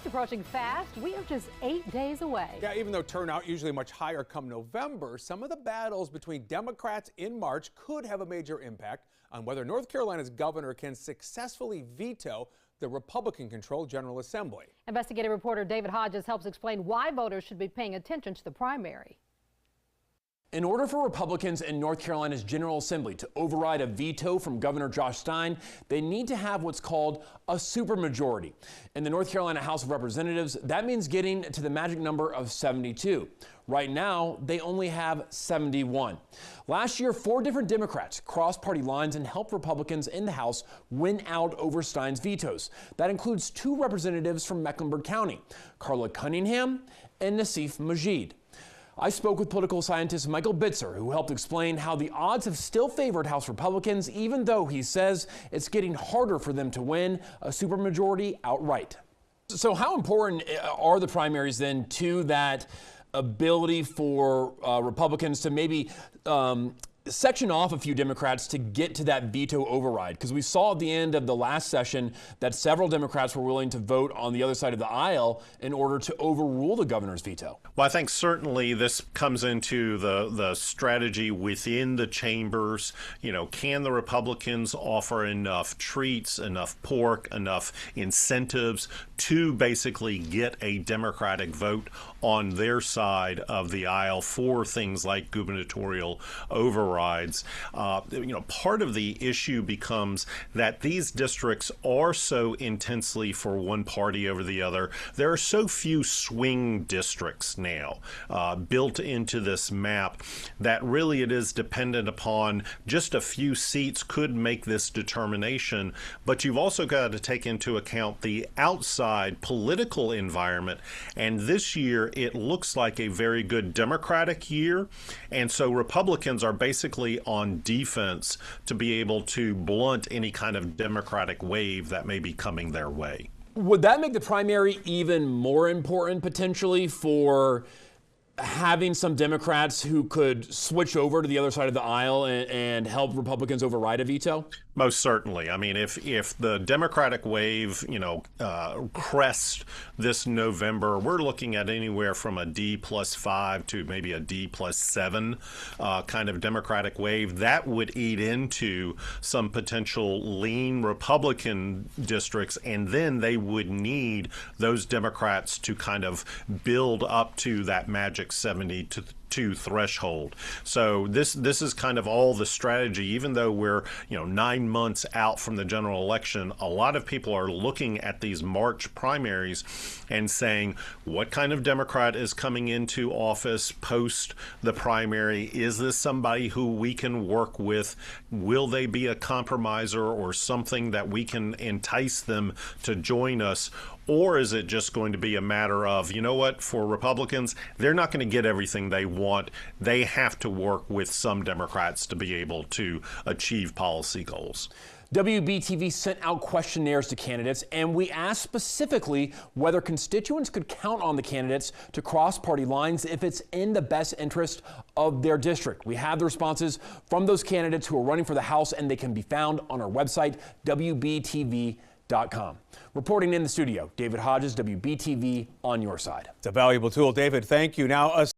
It's approaching fast. We are just 8 days away. Yeah, even though turnout usually much higher come November, some of the battles between Democrats in March could have a major impact on whether North Carolina's governor can successfully veto the Republican-controlled General Assembly. Investigative reporter David Hodges helps explain why voters should be paying attention to the primary. In order for Republicans in North Carolina's General Assembly to override a veto from Governor Josh Stein, they need to have what's called a supermajority. In the North Carolina House of Representatives, that means getting to the magic number of 72. Right now, they only have 71. Last year, 4 different Democrats crossed party lines and helped Republicans in the House win out over Stein's vetoes. That includes 2 representatives from Mecklenburg County, Carla Cunningham and Nassif Majid. I spoke with political scientist Michael Bitzer, who helped explain how the odds have still favored House Republicans, even though he says it's getting harder for them to win a supermajority outright. So how important are the primaries then to that ability for Republicans to maybe section off a few Democrats to get to that veto override? Because we saw at the end of the last session that several Democrats were willing to vote on the other side of the aisle in order to overrule the governor's veto. Well, I think certainly this comes into the strategy within the chambers. You know, can the Republicans offer enough treats, enough pork, enough incentives to basically get a Democratic vote on their side of the aisle for things like gubernatorial overrides? Part of the issue becomes that these districts are so intensely for one party over the other. There are so few swing districts now built into this map that really it is dependent upon just a few seats could make this determination. But you've also got to take into account the outside political environment. And this year, it looks like a very good Democratic year. And so Republicans are basically on defense to be able to blunt any kind of Democratic wave that may be coming their way. Would that make the primary even more important potentially for having some Democrats who could switch over to the other side of the aisle and help Republicans override a veto? Most certainly. I mean, if the Democratic wave, crests this November, we're looking at anywhere from a D+5 to maybe a D+7 kind of Democratic wave. That would eat into some potential lean Republican districts, and then they would need those Democrats to kind of build up to that magic 72 threshold. So this is kind of all the strategy. Even though we're 9 months out from the general election, a lot of people are looking at these March primaries and saying, what kind of Democrat is coming into office post the primary? Is this somebody who we can work with? Will they be a compromiser or something that we can entice them to join us? Or is it just going to be a matter of, for Republicans, they're not going to get everything they want. They have to work with some Democrats to be able to achieve policy goals. WBTV sent out questionnaires to candidates, and we asked specifically whether constituents could count on the candidates to cross party lines if it's in the best interest of their district. We have the responses from those candidates who are running for the House, and they can be found on our website, WBTV.com. Reporting in the studio, David Hodges, WBTV, on your side. It's a valuable tool, David. Thank you. Now,